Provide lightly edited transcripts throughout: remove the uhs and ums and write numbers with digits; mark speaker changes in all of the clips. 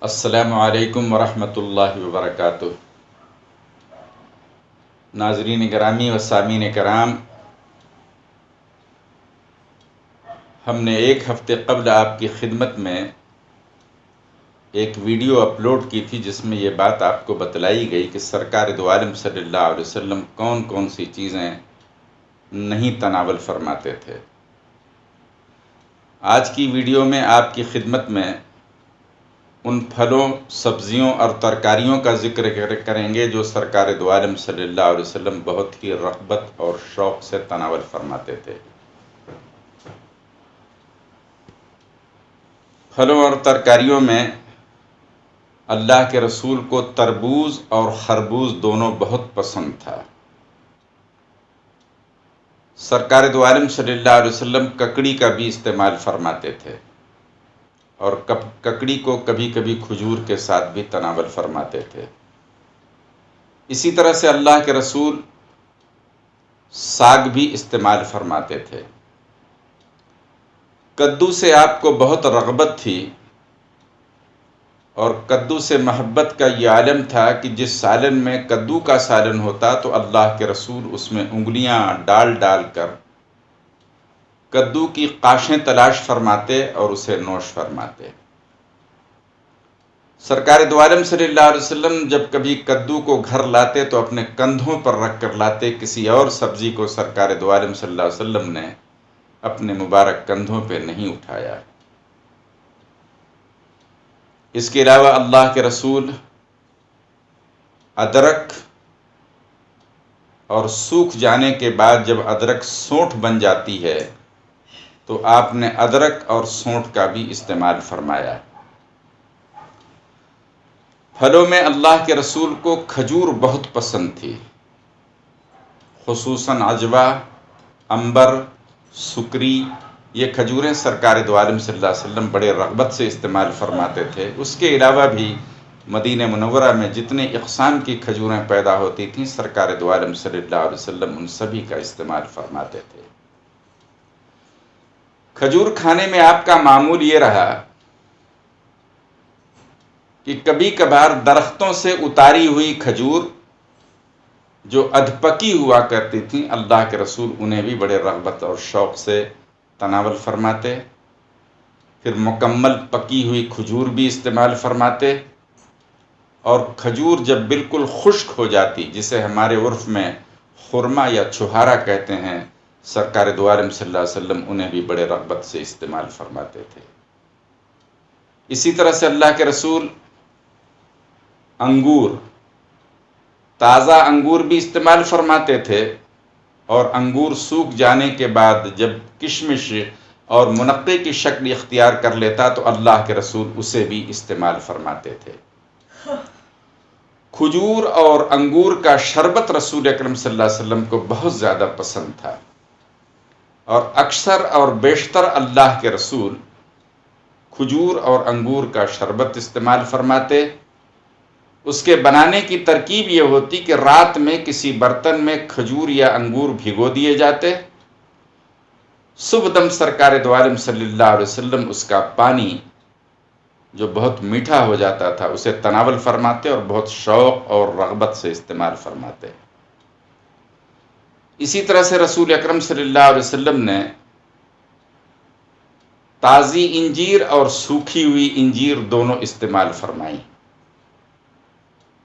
Speaker 1: السلام علیکم ورحمۃ اللہ وبرکاتہ۔ ناظرین گرامی و سامعین کرام، ہم نے ایک ہفتے قبل آپ کی خدمت میں ایک ویڈیو اپلوڈ کی تھی جس میں یہ بات آپ کو بتلائی گئی کہ سرکار دو عالم صلی اللہ علیہ وسلم کون کون سی چیزیں نہیں تناول فرماتے تھے۔ آج کی ویڈیو میں آپ کی خدمت میں ان پھلوں، سبزیوں اور ترکاریوں کا ذکر کریں گے جو سرکار دو عالم صلی اللہ علیہ وسلم بہت ہی رغبت اور شوق سے تناول فرماتے تھے۔ پھلوں اور ترکاریوں میں اللہ کے رسول کو تربوز اور خربوز دونوں بہت پسند تھا۔ سرکار دو عالم صلی اللہ علیہ وسلم ککڑی کا بھی استعمال فرماتے تھے اور ککڑی کو کبھی کبھی کھجور کے ساتھ بھی تناول فرماتے تھے۔ اسی طرح سے اللہ کے رسول ساگ بھی استعمال فرماتے تھے۔ کدو سے آپ کو بہت رغبت تھی اور کدو سے محبت کا یہ عالم تھا کہ جس سالن میں کدو کا سالن ہوتا تو اللہ کے رسول اس میں انگلیاں ڈال ڈال کر کدو کی قاشیں تلاش فرماتے اور اسے نوش فرماتے۔ سرکار دو عالم صلی اللہ علیہ وسلم جب کبھی کدو کو گھر لاتے تو اپنے کندھوں پر رکھ کر لاتے، کسی اور سبزی کو سرکار دو عالم صلی اللہ علیہ وسلم نے اپنے مبارک کندھوں پہ نہیں اٹھایا۔ اس کے علاوہ اللہ کے رسول ادرک اور سوکھ جانے کے بعد جب ادرک سونٹھ بن جاتی ہے تو آپ نے ادرک اور سونٹھ کا بھی استعمال فرمایا۔ پھلوں میں اللہ کے رسول کو کھجور بہت پسند تھی، خصوصاً عجوا، عنبر، سکری، یہ کھجوریں سرکار دو عالم صلی اللہ علیہ وسلم بڑے رغبت سے استعمال فرماتے تھے۔ اس کے علاوہ بھی مدینہ منورہ میں جتنے اقسام کی کھجوریں پیدا ہوتی تھیں سرکار دو عالم صلی اللہ علیہ وسلم ان سبھی کا استعمال فرماتے تھے۔ کھجور کھانے میں آپ کا معمول یہ رہا کہ کبھی کبھار درختوں سے اتاری ہوئی کھجور جو ادھپکی ہوا کرتی تھیں اللہ کے رسول انہیں بھی بڑے رغبت اور شوق سے تناول فرماتے۔ پھر مکمل پکی ہوئی کھجور بھی استعمال فرماتے، اور کھجور جب بالکل خشک ہو جاتی جسے ہمارے عرف میں خرما یا چھہارا کہتے ہیں، سرکار دو عالم صلی اللہ علیہ وسلم انہیں بھی بڑے رغبت سے استعمال فرماتے تھے۔ اسی طرح سے اللہ کے رسول انگور، تازہ انگور بھی استعمال فرماتے تھے، اور انگور سوکھ جانے کے بعد جب کشمش اور منقے کی شکل اختیار کر لیتا تو اللہ کے رسول اسے بھی استعمال فرماتے تھے۔ کھجور اور انگور کا شربت رسول اکرم صلی اللہ علیہ وسلم کو بہت زیادہ پسند تھا، اور اکثر اور بیشتر اللہ کے رسول کھجور اور انگور کا شربت استعمال فرماتے۔ اس کے بنانے کی ترکیب یہ ہوتی کہ رات میں کسی برتن میں کھجور یا انگور بھگو دیے جاتے، صبح دم سرکار دو عالم صلی اللہ علیہ وسلم اس کا پانی جو بہت میٹھا ہو جاتا تھا اسے تناول فرماتے اور بہت شوق اور رغبت سے استعمال فرماتے۔ اسی طرح سے رسول اکرم صلی اللہ علیہ وسلم نے تازی انجیر اور سوکھی ہوئی انجیر دونوں استعمال فرمائی۔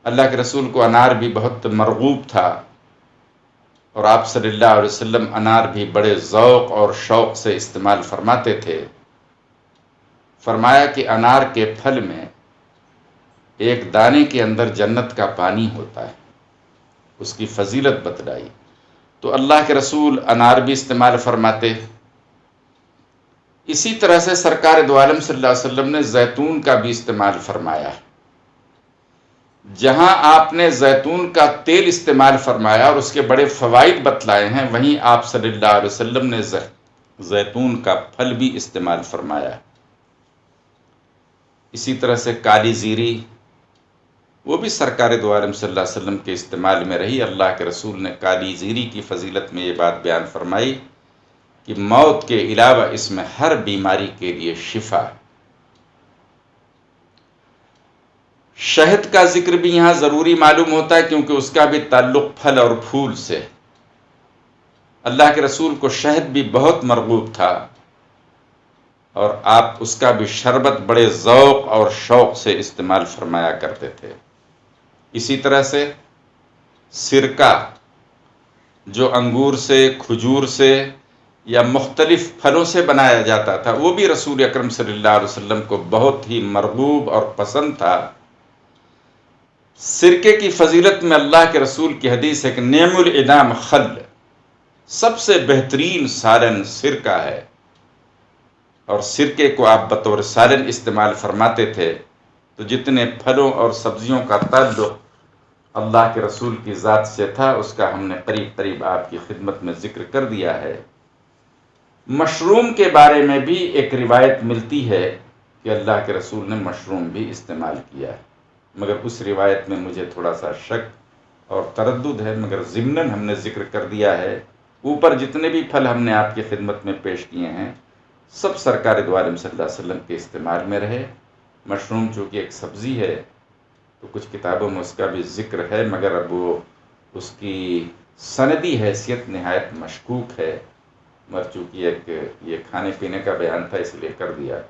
Speaker 1: اللہ کے رسول کو انار بھی بہت مرغوب تھا، اور آپ صلی اللہ علیہ وسلم انار بھی بڑے ذوق اور شوق سے استعمال فرماتے تھے۔ فرمایا کہ انار کے پھل میں ایک دانے کے اندر جنت کا پانی ہوتا ہے، اس کی فضیلت بتلائی تو اللہ کے رسول انار بھی استعمال فرماتے۔ اسی طرح سے سرکار دو عالم صلی اللہ علیہ وسلم نے زیتون کا بھی استعمال فرمایا۔ جہاں آپ نے زیتون کا تیل استعمال فرمایا اور اس کے بڑے فوائد بتلائے ہیں، وہیں آپ صلی اللہ علیہ وسلم نے زیتون کا پھل بھی استعمال فرمایا۔ اسی طرح سے کالی زیری، وہ بھی سرکار دو عالم صلی اللہ علیہ وسلم کے استعمال میں رہی۔ اللہ کے رسول نے کالی زیری کی فضیلت میں یہ بات بیان فرمائی کہ موت کے علاوہ اس میں ہر بیماری کے لیے شفا ہے۔ شہد کا ذکر بھی یہاں ضروری معلوم ہوتا ہے کیونکہ اس کا بھی تعلق پھل اور پھول سے۔ اللہ کے رسول کو شہد بھی بہت مرغوب تھا اور آپ اس کا بھی شربت بڑے ذوق اور شوق سے استعمال فرمایا کرتے تھے۔ اسی طرح سے سرکہ جو انگور سے، کھجور سے یا مختلف پھلوں سے بنایا جاتا تھا، وہ بھی رسول اکرم صلی اللہ علیہ وسلم کو بہت ہی مرغوب اور پسند تھا۔ سرکے کی فضیلت میں اللہ کے رسول کی حدیث ہے کہ نعم الانام خل، سب سے بہترین سالن سرکہ ہے، اور سرکے کو آپ بطور سالن استعمال فرماتے تھے۔ تو جتنے پھلوں اور سبزیوں کا تعلق اللہ کے رسول کی ذات سے تھا، اس کا ہم نے قریب قریب آپ کی خدمت میں ذکر کر دیا ہے۔ مشروم کے بارے میں بھی ایک روایت ملتی ہے کہ اللہ کے رسول نے مشروم بھی استعمال کیا ہے، مگر اس روایت میں مجھے تھوڑا سا شک اور تردد ہے، مگر ضمناً ہم نے ذکر کر دیا ہے۔ اوپر جتنے بھی پھل ہم نے آپ کی خدمت میں پیش کیے ہیں، سب سرکار دو عالم صلی اللہ علیہ وسلم کے استعمال میں رہے۔ مشروم چونکہ ایک سبزی ہے تو کچھ کتابوں میں اس کا بھی ذکر ہے، مگر اب وہ اس کی سندی حیثیت نہایت مشکوک ہے، مگر چونکہ ایک یہ کھانے پینے کا بیان تھا اس لیے کر دیا۔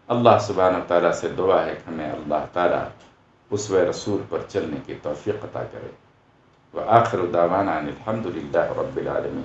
Speaker 1: اللہ سبحانہ تعالیٰ سے دعا ہے کہ ہمیں اللہ تعالیٰ اسوہ رسول پر چلنے کی توفیق عطا کرے۔ وآخر دعوانا ان الحمد للہ رب العالمین۔